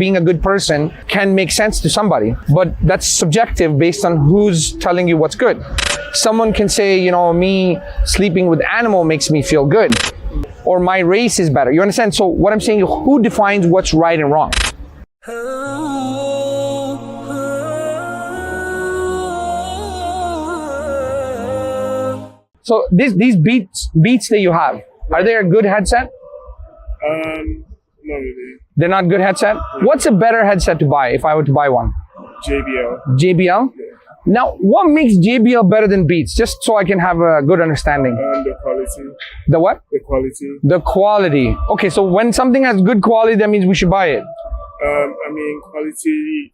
being a good person can make sense to somebody, but that's subjective based on who's telling you what's good. Someone can say, you know, me sleeping with animal makes me feel good, or my race is better. You understand? So what I'm saying, who defines what's right and wrong? So these beats that you have, are they a good headset? Not really. They're not good headset? What's a better headset to buy if I were to buy one? JBL. JBL? Yeah. Now, what makes JBL better than Beats? Just so I can have a good understanding. The quality. The what? The quality. The quality. Okay, so when something has good quality, that means we should buy it. Quality.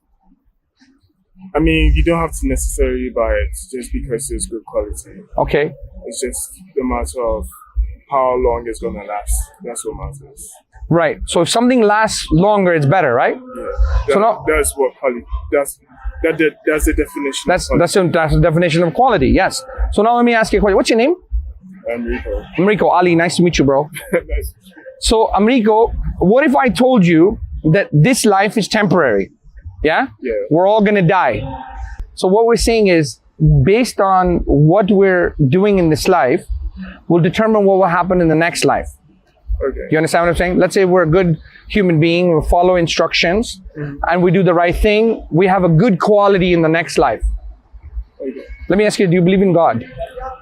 You don't have to necessarily buy it just because it's good quality. Okay. It's just the matter of how long it's gonna last. That's what matters. Right. So if something lasts longer, it's better, right? Yeah. So now that's what quality. That's the definition. That's the definition of quality. Yes. So now let me ask you a question. What's your name? Rico. Amrico. Ali. Nice to meet you, bro. Nice. So Amrico, what if I told you that this life is temporary? Yeah? Yeah. We're all gonna die. So what we're saying is, based on what we're doing in this life, will determine what will happen in the next life. Okay. You understand what I'm saying? Let's say we're a good human being, we follow instructions, and we do the right thing. We have a good quality in the next life. Okay. Let me ask you, do you believe in God?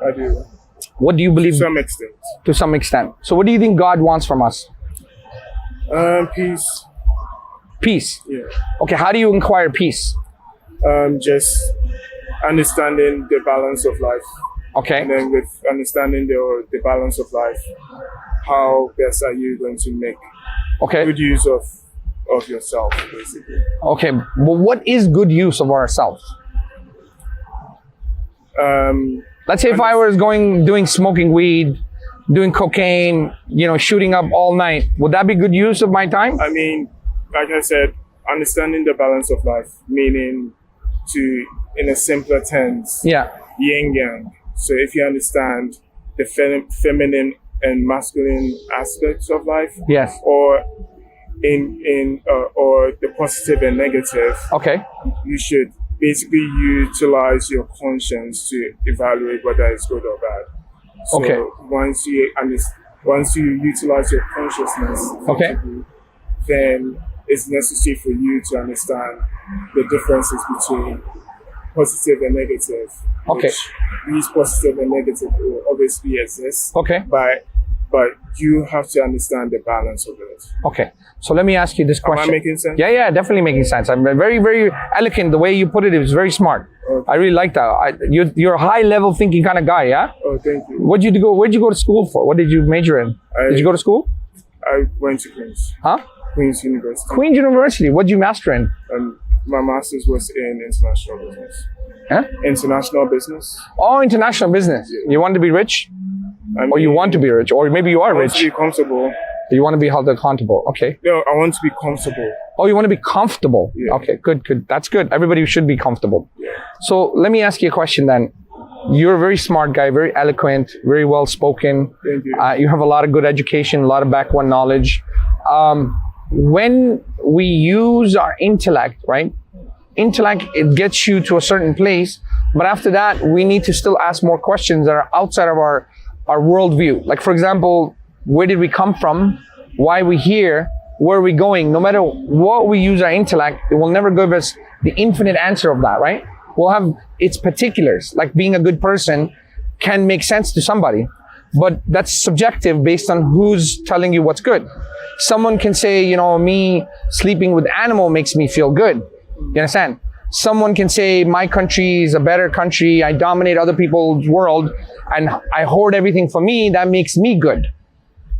I do. What do you believe? To some extent. To some extent. So what do you think God wants from us? Peace. Peace. Yeah. Okay, how do you inquire peace? Just understanding the balance of life. Okay. And then with understanding the balance of life, how best are you going to make good use of yourself, basically. Okay, but what is good use of ourselves? Let's say if I was doing smoking weed, doing cocaine, shooting up all night, would that be good use of my time? Like I said, understanding the balance of life, meaning to, in a simpler terms, yin yang. So if you understand the feminine and masculine aspects of life, yes, or or the positive and negative, you should basically utilize your conscience to evaluate whether it's good or bad. So once you utilize your consciousness, then it's necessary for you to understand the differences between positive and negative. Which these positive and negative will obviously exist. But you have to understand the balance of it. Okay. So let me ask you this question. Am I making sense? Yeah, definitely making sense. I'm very, very eloquent. The way you put it is very smart. Okay. I really like that. You're a high level thinking kind of guy, yeah? Oh, thank you. Where'd you go to school for? What did you major in? Did you go to school? I went to Queens. Huh? Queens University. Queens University. What did you master in? My master's was in international business. Huh? International business. Oh, international business. Yeah. You want to be rich? Or you want to be rich? Or maybe you are rich. I want to be comfortable. You want to be held accountable. Okay. No, I want to be comfortable. Oh, you want to be comfortable? Yeah. Okay, good. That's good. Everybody should be comfortable. Yeah. So let me ask you a question then. You're a very smart guy, very eloquent, very well spoken. Thank you. You have a lot of good education, a lot of background knowledge. When we use our intellect, right? Intellect, it gets you to a certain place, but after that, we need to still ask more questions that are outside of our worldview. Like, for example, where did we come from? Why are we here? Where are we going? No matter what we use our intellect, it will never give us the infinite answer of that, right? We'll have its particulars, like being a good person can make sense to somebody, but that's subjective based on who's telling you what's good. Someone can say, me sleeping with animal makes me feel good. You understand? Someone can say, my country is a better country, I dominate other people's world, and I hoard everything for me, that makes me good.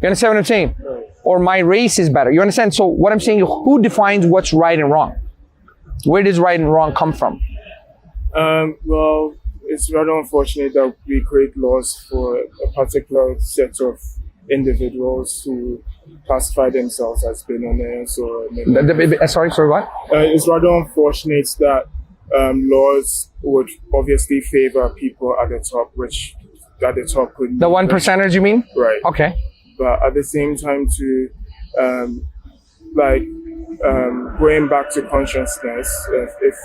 You understand what I'm saying? Or my race is better. You understand? So what I'm saying, who defines what's right and wrong? Where does right and wrong come from? Well, it's rather unfortunate that we create laws for a particular set of individuals who classify themselves as billionaires or... Sorry, what? It's rather unfortunate that laws would obviously favor people at the top, which at the top could... The 1%ers, you mean? Right. Okay. But at the same time, too, going back to consciousness, if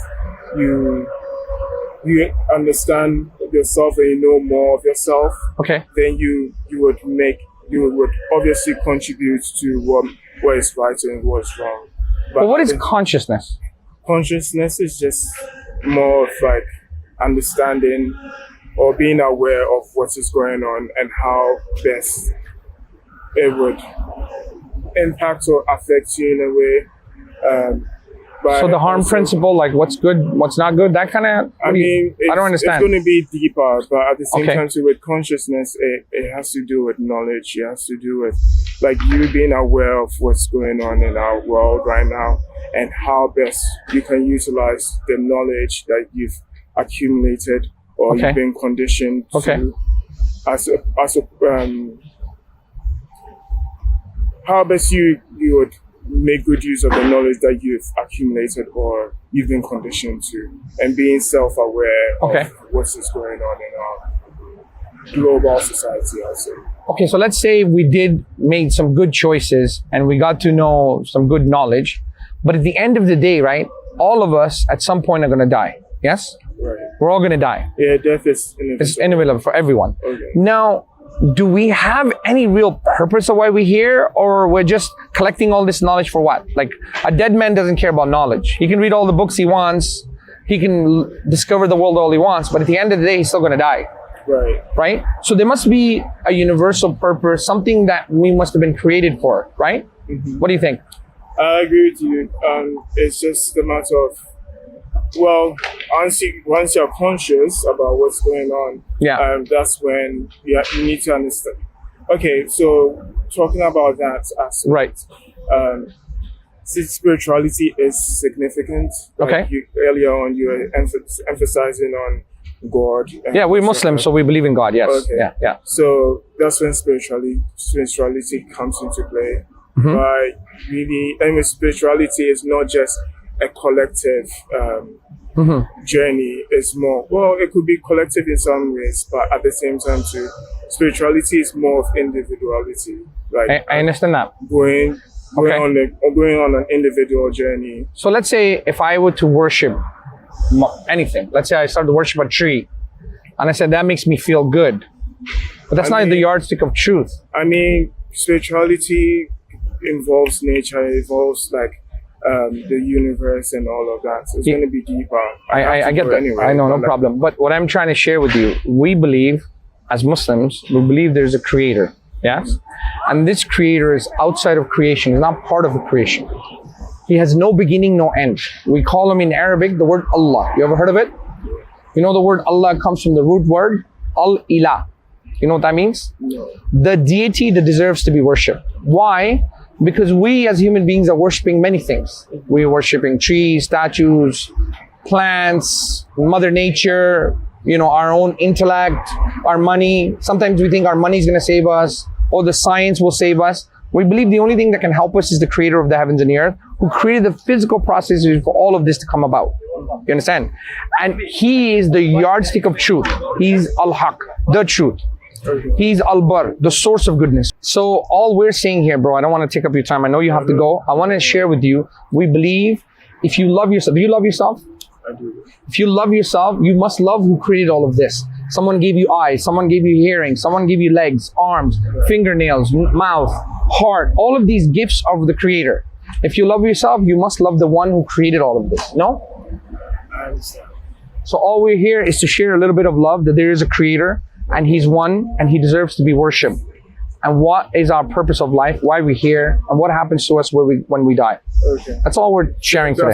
you understand yourself and you know more of yourself, Okay. then you would obviously contribute to what is right and what is wrong. But what is consciousness? Consciousness is just more of like understanding or being aware of what is going on and how best it would impact or affect you in a way. So the harm principle, like what's good, what's not good, that kind of, I mean, I don't understand. It's going to be deeper, but at the same Okay. time, too, with consciousness, it has to do with knowledge. It has to do with like you being aware of what's going on in our world right now and how best you can utilize the knowledge that you've accumulated or Okay. you've been conditioned Okay. to how best you would make good use of the knowledge that you've accumulated or you've been conditioned to, and being self-aware Okay. of what is going on in our global society also. Okay, so let's say we did make some good choices and we got to know some good knowledge, but at the end of the day, right, all of us at some point are going to die. Yes? Right. We're all going to die. Yeah, death is inevitable. It's inevitable for everyone. Okay. Now, do we have any real purpose of why we're here, or we're just collecting all this knowledge for what? Like, a dead man doesn't care about knowledge. He can read all the books he wants. He can discover the world all he wants, but at the end of the day, he's still going to die. Right. Right? So there must be a universal purpose, something that we must have been created for, right? Mm-hmm. What do you think? I agree with you. It's just a matter of, well, once you're conscious about what's going on, Yeah. that's when you need to understand. Okay, so talking about that aspect, Right. Since spirituality is significant, Okay. Earlier on you were emphasizing on God. And Yeah, we're Muslims, so we believe in God, yes. Okay. Yeah, yeah. So that's when spirituality comes into play. Mhm. But really, and spirituality is not just a collective journey. It's more, well, it could be collective in some ways, but at the same time too, spirituality is more of individuality. Like I understand that. going Okay. on an individual journey. So let's say if I were to worship anything, let's say I started to worship a tree, and I said that makes me feel good, but that's not the yardstick of truth. I mean, spirituality involves nature, it involves like the universe and all of that. So it's going to be deeper. I get that. Anyway, I know, no like, problem. But what I'm trying to share with you, we believe, as Muslims, we believe there's a creator. Yes? And this creator is outside of creation, he's not part of the creation. He has no beginning, no end. We call him in Arabic the word Allah. You ever heard of it? You know the word Allah comes from the root word al-ilah. You know what that means? No. The deity that deserves to be worshipped. Why? Because we as human beings are worshipping many things. We are worshipping trees, statues, plants, Mother Nature, you know, our own intellect, our money. Sometimes we think our money is going to save us, or the science will save us. We believe the only thing that can help us is the creator of the heavens and the earth, who created the physical processes for all of this to come about. You understand? And he is the yardstick of truth. He's al-haq, the truth. He's al-bar, the source of goodness. So all we're saying here, bro, I don't want to take up your time. I know you have to go. I want to share with you, we believe if you love yourself, do you love yourself? I do. If you love yourself, you must love who created all of this. Someone gave you eyes, someone gave you hearing, someone gave you legs, arms, fingernails, mouth, heart. All of these gifts of the creator. If you love yourself, you must love the one who created all of this. No? I understand. So all we're here is to share a little bit of love, that there is a creator and he's one and he deserves to be worshipped. And what is our purpose of life, why we're here, and what happens to us when we die. Okay. That's all we're sharing today.